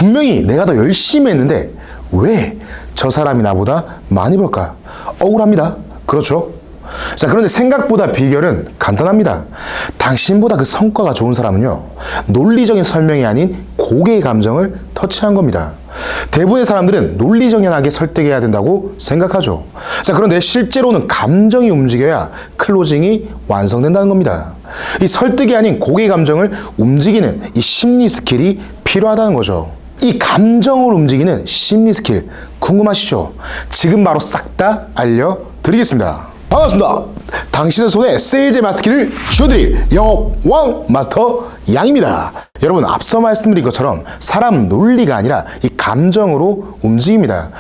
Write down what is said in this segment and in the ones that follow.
분명히 내가 더 열심히 했는데 왜 저 사람이 나보다 많이 벌까? 억울합니다. 그렇죠? 자, 그런데 생각보다 비결은 간단합니다. 당신보다 그 성과가 좋은 사람은요, 논리적인 설명이 아닌 고객의 감정을 터치한 겁니다. 대부분의 사람들은 논리정연하게 설득해야 된다고 생각하죠. 자, 그런데 실제로는 감정이 움직여야 클로징이 완성된다는 겁니다. 이 설득이 아닌 고객의 감정을 움직이는 이 심리 스킬이 필요하다는 거죠. 이 감정을 움직이는 심리 스킬 궁금하시죠? 지금 바로 싹 다 알려드리겠습니다. 반갑습니다. 당신의 손에 세일즈 마스터키를 쥐어드릴 영업왕 마스터 양입니다. 여러분, 앞서 말씀드린 것처럼 사람 논리가 아니라 이 감정으로 움직입니다.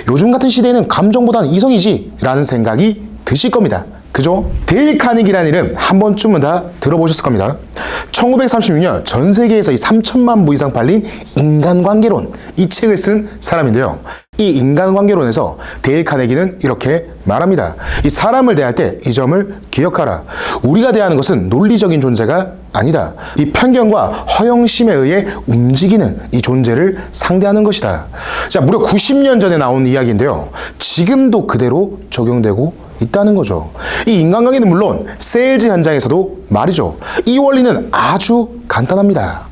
요즘 같은 시대에는 감정보다는 이성이지 라는 생각이 드실 겁니다. 그죠? 데일 카네기라는 이름 한 번쯤은 다 들어보셨을 겁니다. 1936년 전 세계에서 이 3천만 부 이상 팔린 인간관계론, 이 책을 쓴 사람인데요. 이 인간관계론에서 데일 카네기는 이렇게 말합니다. 이 사람을 대할 때 이 점을 기억하라. 우리가 대하는 것은 논리적인 존재가 아니다. 이 편견과 허영심에 의해 움직이는 이 존재를 상대하는 것이다. 자, 무려 90년 전에 나온 이야기인데요. 지금도 그대로 적용되고 있다는 거죠. 이 인간관계는 물론 세일즈 현장에서도 말이죠. 이 원리는 아주 간단합니다.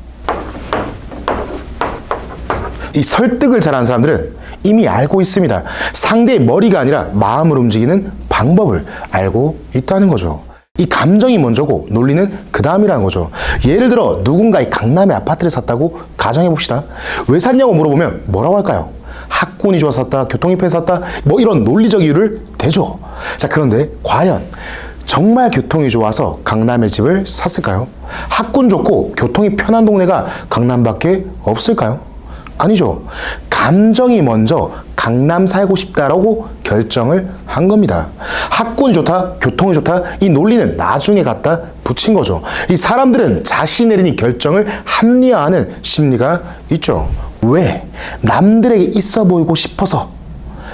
이 설득을 잘하는 사람들은 이미 알고 있습니다. 상대의 머리가 아니라 마음을 움직이는 방법을 알고 있다는 거죠. 이 감정이 먼저고 논리는 그 다음이라는 거죠. 예를 들어 누군가 이 강남에 아파트를 샀다고 가정해 봅시다. 왜 샀냐고 물어보면 뭐라고 할까요? 학군이 좋아서 샀다, 교통이 편해서 샀다, 뭐 이런 논리적 이유를 대죠. 자, 그런데 과연 정말 교통이 좋아서 강남에 집을 샀을까요? 학군 좋고 교통이 편한 동네가 강남밖에 없을까요? 아니죠. 감정이 먼저 강남 살고 싶다라고 결정을 한 겁니다. 학군이 좋다, 교통이 좋다, 이 논리는 나중에 갖다 붙인 거죠. 이 사람들은 자신이 내린 이 결정을 합리화하는 심리가 있죠. 왜? 남들에게 있어 보이고 싶어서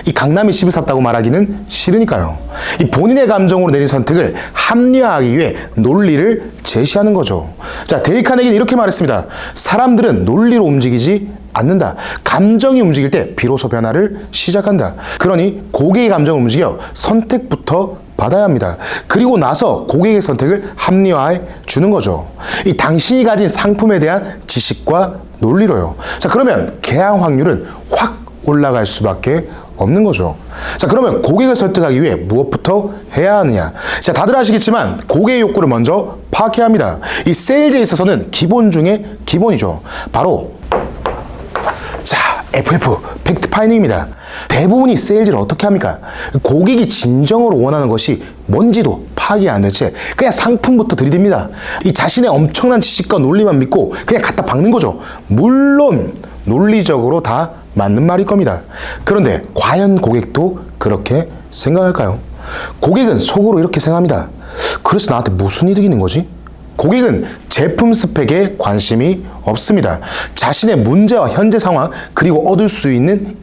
이 강남에 집을 샀다고 말하기는 싫으니까요. 이 본인의 감정으로 내린 선택을 합리화하기 위해 논리를 제시하는 거죠. 자, 데일 카네기는 이렇게 말했습니다. 사람들은 논리로 움직이지 않는다. 감정이 움직일 때 비로소 변화를 시작한다. 그러니 고객의 감정을 움직여 선택부터 받아야 합니다. 그리고 나서 고객의 선택을 합리화해 주는 거죠. 이 당신이 가진 상품에 대한 지식과 논리로요. 자, 그러면 계약 확률은 확 올라갈 수밖에 없는 거죠. 자, 그러면 고객을 설득하기 위해 무엇부터 해야 하느냐? 자, 다들 아시겠지만 고객의 욕구를 먼저 파악해야 합니다. 이 세일즈에 있어서는 기본 중에 기본이죠. 바로 자, FF, 팩트 파인딩입니다. 대부분이 세일즈를 어떻게 합니까? 고객이 진정으로 원하는 것이 뭔지도 파악이 안 될 채 그냥 상품부터 들이댑니다. 이 자신의 엄청난 지식과 논리만 믿고 그냥 갖다 박는 거죠. 물론 논리적으로 다 맞는 말일 겁니다. 그런데 과연 고객도 그렇게 생각할까요? 고객은 속으로 이렇게 생각합니다. 그래서 나한테 무슨 이득이 있는 거지? 고객은 제품 스펙에 관심이 없습니다. 자신의 문제와 현재 상황, 그리고 얻을 수 있는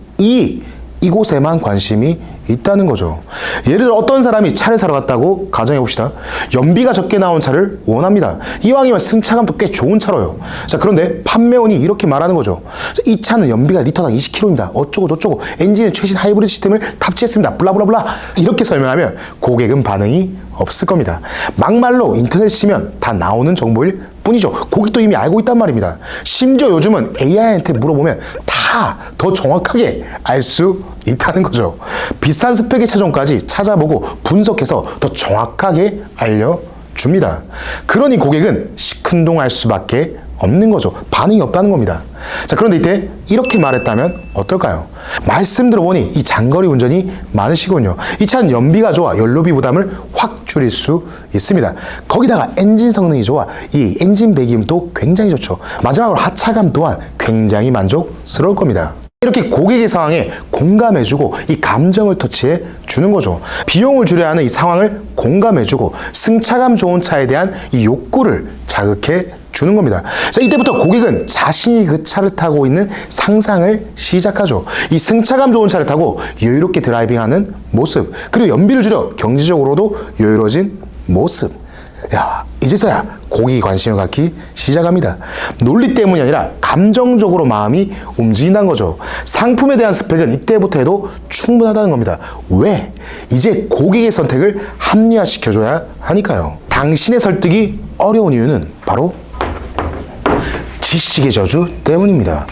이곳에만 관심이 있다는 거죠. 예를 들어 어떤 사람이 차를 사러 갔다고 가정해 봅시다. 연비가 적게 나온 차를 원합니다. 이왕이면 승차감도 꽤 좋은 차로요. 자, 그런데 판매원이 이렇게 말하는 거죠. 자, 이 차는 연비가 리터당 20km입니다. 어쩌고 저쩌고 엔진에 최신 하이브리드 시스템을 탑재했습니다. 블라블라블라 이렇게 설명하면 고객은 반응이 없을 겁니다. 막말로 인터넷 치면 다 나오는 정보일 뿐이죠. 고객도 이미 알고 있단 말입니다. 심지어 요즘은 AI한테 물어보면 다 더 정확하게 알 수 있다는 거죠. 비싼 스펙의 차종까지 찾아보고 분석해서 더 정확하게 알려줍니다. 그러니 고객은 시큰둥할 수밖에 없는 거죠. 반응이 없다는 겁니다. 자, 그런데 이때 이렇게 말했다면 어떨까요? 말씀 들어보니 이 장거리 운전이 많으시군요. 이 차는 연비가 좋아 연료비 부담을 확 줄일 수 있습니다. 거기다가 엔진 성능이 좋아 이 엔진 배기음도 굉장히 좋죠. 마지막으로 하차감 또한 굉장히 만족스러울 겁니다. 이렇게 고객의 상황에 공감해주고 이 감정을 터치해 주는 거죠. 비용을 줄여야 하는 이 상황을 공감해주고 승차감 좋은 차에 대한 이 욕구를 자극해 주는 겁니다. 자, 이때부터 고객은 자신이 그 차를 타고 있는 상상을 시작하죠. 이 승차감 좋은 차를 타고 여유롭게 드라이빙하는 모습, 그리고 연비를 줄여 경제적으로도 여유로워진 모습. 야, 이제서야 고객이 관심을 갖기 시작합니다. 논리 때문이 아니라 감정적으로 마음이 움직인다는 거죠. 상품에 대한 스펙은 이때부터 해도 충분하다는 겁니다. 왜? 이제 고객의 선택을 합리화시켜줘야 하니까요. 당신의 설득이 어려운 이유는 바로 지식의 저주 때문입니다.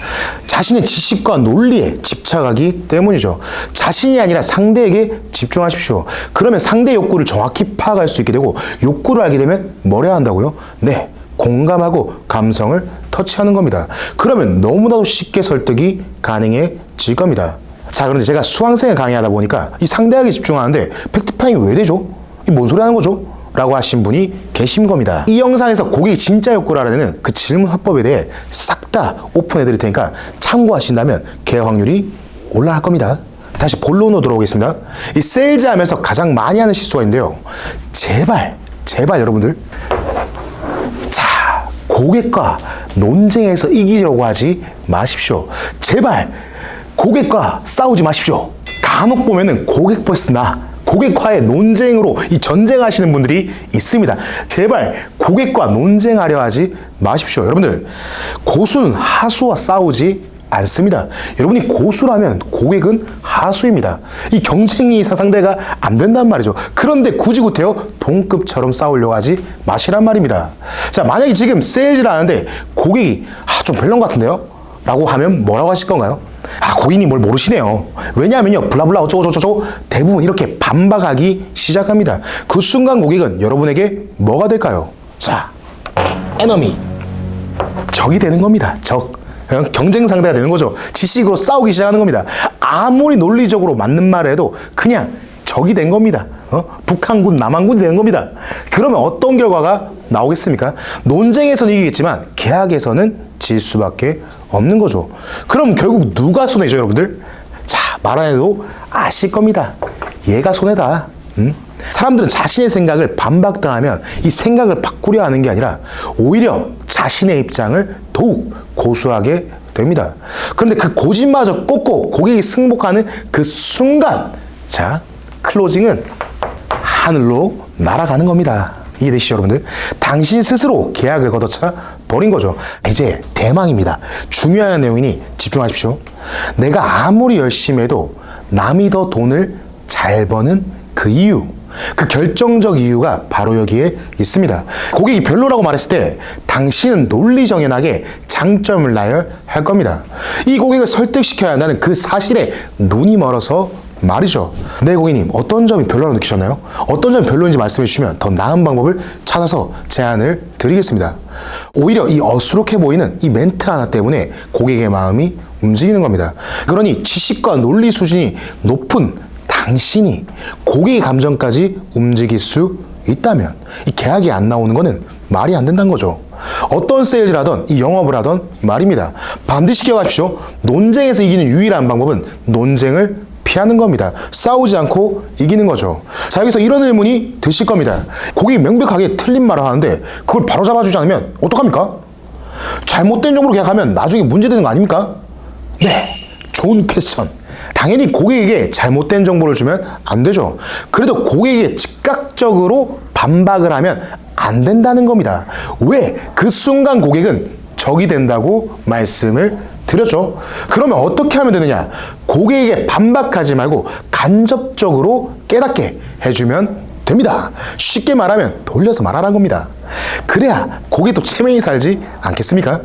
자신의 지식과 논리에 집착하기 때문이죠. 자신이 아니라 상대에게 집중하십시오. 그러면 상대의 욕구를 정확히 파악할 수 있게 되고, 욕구를 알게 되면 뭘 해야 한다고요? 네, 공감하고 감성을 터치하는 겁니다. 그러면 너무나도 쉽게 설득이 가능해질 겁니다. 자, 그런데 제가 수강생을 강의하다 보니까 이 상대에게 집중하는데 팩트파잉이 왜 되죠? 이 뭔 소리 하는 거죠? 라고 하신 분이 계신 겁니다. 이 영상에서 고객이 진짜 욕구를 알아내는 그 질문 화법에 대해 싹 다 오픈해 드릴 테니까 참고하신다면 개화 확률이 올라갈 겁니다. 다시 본론으로 돌아오겠습니다. 이 세일즈 하면서 가장 많이 하는 실수가 있는데요. 제발 여러분들, 자, 고객과 논쟁에서 이기려고 하지 마십시오. 제발 고객과 싸우지 마십시오. 간혹 보면은 고객 버스나 고객과의 논쟁으로 이 전쟁하시는 분들이 있습니다. 제발 고객과 논쟁하려 하지 마십시오. 여러분들, 고수는 하수와 싸우지 않습니다. 여러분이 고수라면 고객은 하수입니다. 이 경쟁이 상대가 안 된단 말이죠. 그런데 굳이 구태여 동급처럼 싸우려고 하지 마시란 말입니다. 자, 만약에 지금 세일즈를 하는데 고객이 좀 별론 것 같은데요? 라고 하면 뭐라고 하실 건가요? 고객님 뭘 모르시네요. 왜냐하면요, 블라블라 어쩌고저쩌고 대부분 이렇게 반박하기 시작합니다. 그 순간 고객은 여러분에게 뭐가 될까요? 자, 에너미, 적이 되는 겁니다. 적. 경쟁 상대가 되는 거죠. 지식으로 싸우기 시작하는 겁니다. 아무리 논리적으로 맞는 말을 해도 그냥 적이 된 겁니다. 북한군, 남한군이 되는 겁니다. 그러면 어떤 결과가 나오겠습니까? 논쟁에서는 이기겠지만 계약에서는 질 수밖에 없는 거죠. 그럼 결국 누가 손해죠, 여러분들? 자, 말 안 해도 아실 겁니다. 얘가 손해다. 사람들은 자신의 생각을 반박당하면 이 생각을 바꾸려 하는 게 아니라 오히려 자신의 입장을 더욱 고수하게 됩니다. 그런데 그 고집마저 꽂고 고객이 승복하는 그 순간, 자, 클로징은 하늘로 날아가는 겁니다. 이해되시죠, 여러분들? 당신 스스로 계약을 걷어차 버린 거죠. 이제 대망입니다. 중요한 내용이니 집중하십시오. 내가 아무리 열심히 해도 남이 더 돈을 잘 버는 그 이유, 그 결정적 이유가 바로 여기에 있습니다. 고객이 별로라고 말했을 때 당신은 논리정연하게 장점을 나열할 겁니다. 이 고객을 설득시켜야 한다는 그 사실에 눈이 멀어서 말이죠. 네, 고객님, 어떤 점이 별로라고 느끼셨나요? 어떤 점이 별로인지 말씀해 주시면 더 나은 방법을 찾아서 제안을 드리겠습니다. 오히려 이 어수룩해 보이는 이 멘트 하나 때문에 고객의 마음이 움직이는 겁니다. 그러니 지식과 논리 수준이 높은 당신이 고객의 감정까지 움직일 수 있다면 이 계약이 안 나오는 거는 말이 안 된다는 거죠. 어떤 세일즈를 하던 이 영업을 하던 말입니다. 반드시 기억하십시오. 논쟁에서 이기는 유일한 방법은 논쟁을 피하는 겁니다. 싸우지 않고 이기는 거죠. 자, 여기서 이런 의문이 드실 겁니다. 고객이 명백하게 틀린 말을 하는데 그걸 바로잡아주지 않으면 어떡합니까? 잘못된 정보로 계약하면 나중에 문제되는 거 아닙니까? 네, 좋은 퀘스천. 당연히 고객에게 잘못된 정보를 주면 안 되죠. 그래도 고객에게 즉각적으로 반박을 하면 안 된다는 겁니다. 왜? 그 순간 고객은 적이 된다고 말씀을 드렸죠. 그러면 어떻게 하면 되느냐? 고객에게 반박하지 말고 간접적으로 깨닫게 해주면 됩니다. 쉽게 말하면 돌려서 말하라는 겁니다. 그래야 고객도 체면이 살지 않겠습니까?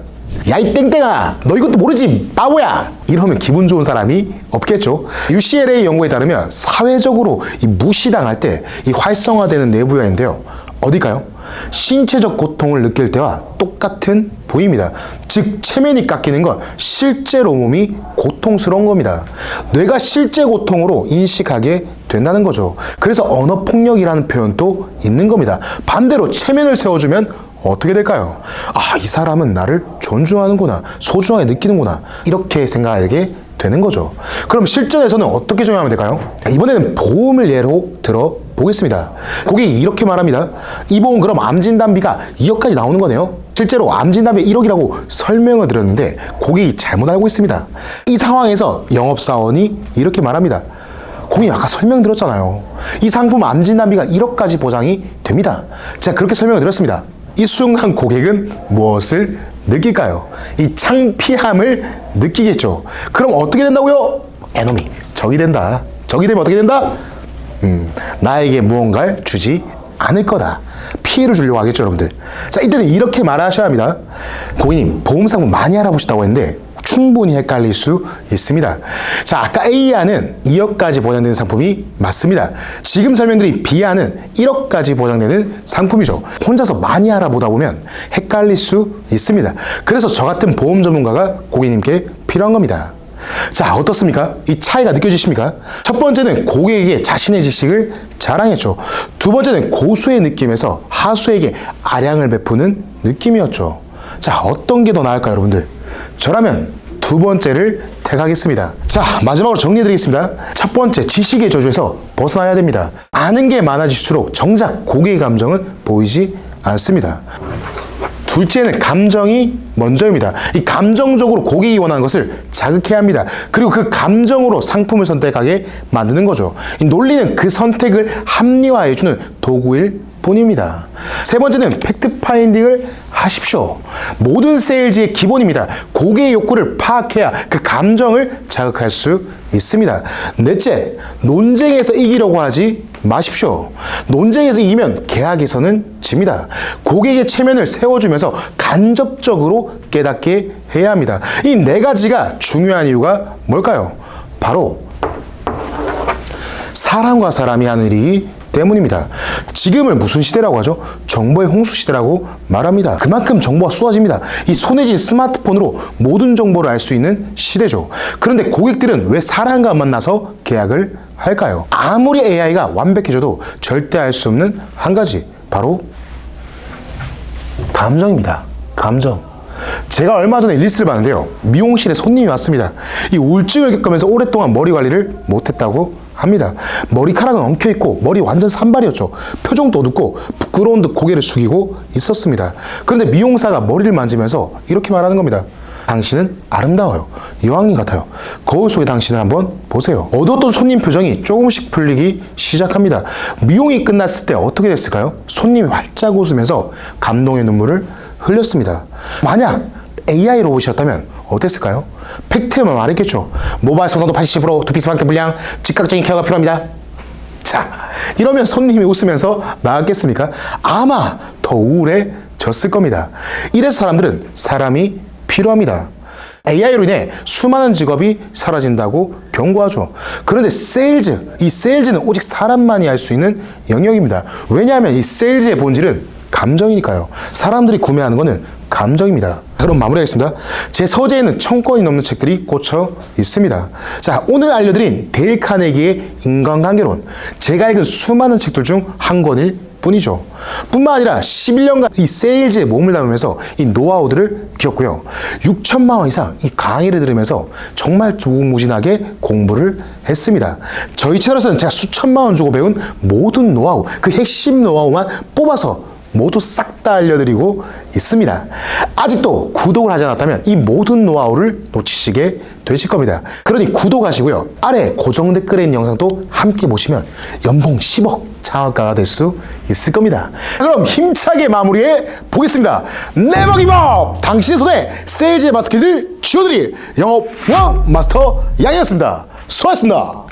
야, 이 땡땡아, 너 이것도 모르지, 바보야! 이러면 기분 좋은 사람이 없겠죠. UCLA 연구에 따르면 사회적으로 이 무시당할 때 이 활성화되는 내부여인데요. 어딜까요? 신체적 고통을 느낄 때와 똑같은 부위입니다. 즉, 체면이 깎이는 건 실제로 몸이 고통스러운 겁니다. 뇌가 실제 고통으로 인식하게 된다는 거죠. 그래서 언어폭력이라는 표현도 있는 겁니다. 반대로 체면을 세워주면 어떻게 될까요? 이 사람은 나를 존중하는구나, 소중하게 느끼는구나, 이렇게 생각하게 되는 거죠. 그럼 실전에서는 어떻게 적용하면 될까요? 이번에는 보험을 예로 들어보겠습니다. 고객이 이렇게 말합니다. 이 보험 그럼 암진단비가 2억까지 나오는 거네요. 실제로 암진단비 1억이라고 설명을 드렸는데 고객이 잘못 알고 있습니다. 이 상황에서 영업사원이 이렇게 말합니다. 고객님, 아까 설명드렸잖아요. 이 상품 암진단비가 1억까지 보장이 됩니다. 제가 그렇게 설명을 드렸습니다. 이 순간 고객은 무엇을 느낄까요? 이 창피함을 느끼겠죠. 그럼 어떻게 된다고요? 에너미, 적이 된다. 적이 되면 어떻게 된다? 나에게 무언가를 주지 않을 거다. 피해를 주려고 하겠죠, 여러분들. 자, 이때는 이렇게 말하셔야 합니다. 고객님, 보험 상품 많이 알아보셨다고 했는데 충분히 헷갈릴 수 있습니다. 자, 아까 A안은 2억까지 보장되는 상품이 맞습니다. 지금 설명드린 B안은 1억까지 보장되는 상품이죠. 혼자서 많이 알아보다 보면 헷갈릴 수 있습니다. 그래서 저 같은 보험 전문가가 고객님께 필요한 겁니다. 자, 어떻습니까? 이 차이가 느껴지십니까? 첫 번째는 고객에게 자신의 지식을 자랑했죠. 두 번째는 고수의 느낌에서 하수에게 아량을 베푸는 느낌이었죠. 자, 어떤 게 더 나을까요, 여러분들? 저라면 두 번째를 택하겠습니다. 자, 마지막으로 정리해드리겠습니다. 첫 번째, 지식의 저주에서 벗어나야 됩니다. 아는 게 많아질수록 정작 고객의 감정은 보이지 않습니다. 둘째는 감정이 먼저입니다. 이 감정적으로 고객이 원하는 것을 자극해야 합니다. 그리고 그 감정으로 상품을 선택하게 만드는 거죠. 이 논리는 그 선택을 합리화해주는 도구일 뿐입니다. 세 번째는 팩트 파인딩을 하십시오. 모든 세일즈의 기본입니다. 고객의 욕구를 파악해야 그 감정을 자극할 수 있습니다. 넷째, 논쟁에서 이기려고 하지 마십시오. 논쟁에서 이기면 계약에서는 집니다. 고객의 체면을 세워주면서 간접적으로 깨닫게 해야 합니다. 이 네 가지가 중요한 이유가 뭘까요? 바로 사람과 사람이 하는 일이기 때문입니다. 지금을 무슨 시대라고 하죠? 정보의 홍수 시대라고 말합니다. 그만큼 정보가 쏟아집니다. 이 손에 쥔 스마트폰으로 모든 정보를 알 수 있는 시대죠. 그런데 고객들은 왜 사람과 만나서 계약을 할까요? 아무리 AI가 완벽해져도 절대 알 수 없는 한 가지, 바로 감정입니다. 감정. 제가 얼마 전에 릴스를 봤는데요. 미용실에 손님이 왔습니다. 이 우울증을 겪으면서 오랫동안 머리 관리를 못했다고 합니다. 머리카락은 엉켜있고 머리 완전 산발이었죠. 표정도 어둡고 부끄러운 듯 고개를 숙이고 있었습니다. 그런데 미용사가 머리를 만지면서 이렇게 말하는 겁니다. 당신은 아름다워요. 여왕님 같아요. 거울 속의 당신을 한번 보세요. 어두웠던 손님 표정이 조금씩 풀리기 시작합니다. 미용이 끝났을 때 어떻게 됐을까요? 손님이 활짝 웃으면서 감동의 눈물을 흘렸습니다. 만약 AI 로봇이었다면 어땠을까요? 팩트만 말했겠죠. 모바일 성능도 80%, 두피 수박대 불량, 즉각적인 케어가 필요합니다. 자, 이러면 손님이 웃으면서 나았겠습니까? 아마 더 우울해졌을 겁니다. 이래서 사람들은 사람이 필요합니다. AI로 인해 수많은 직업이 사라진다고 경고하죠. 그런데 이 세일즈는 오직 사람만이 할 수 있는 영역입니다. 왜냐하면 이 세일즈의 본질은 감정이니까요. 사람들이 구매하는 것은 감정입니다. 그럼 마무리하겠습니다. 제 서재에는 1000권이 넘는 책들이 꽂혀 있습니다. 자, 오늘 알려드린 데일 카네기의 인간관계론, 제가 읽은 수많은 책들 중 한 권일 뿐이죠. 뿐만 아니라 11년간 이 세일즈에 몸을 담으면서 이 노하우들을 키웠고요. 6천만 원 이상 이 강의를 들으면서 정말 무궁무진하게 공부를 했습니다. 저희 채널에서는 제가 수천만 원 주고 배운 모든 노하우, 그 핵심 노하우만 뽑아서 모두 싹 다 알려드리고 있습니다. 아직도 구독을 하지 않았다면 이 모든 노하우를 놓치시게 되실 겁니다. 그러니 구독하시고요. 아래 고정 댓글에 있는 영상도 함께 보시면 연봉 10억 창업가가 될 수 있을 겁니다. 그럼 힘차게 마무리해 보겠습니다. 네버 기브업! 당신의 손에 세일즈의 마스터키를 쥐어드릴 영업왕 마스터 양이었습니다. 수고하셨습니다.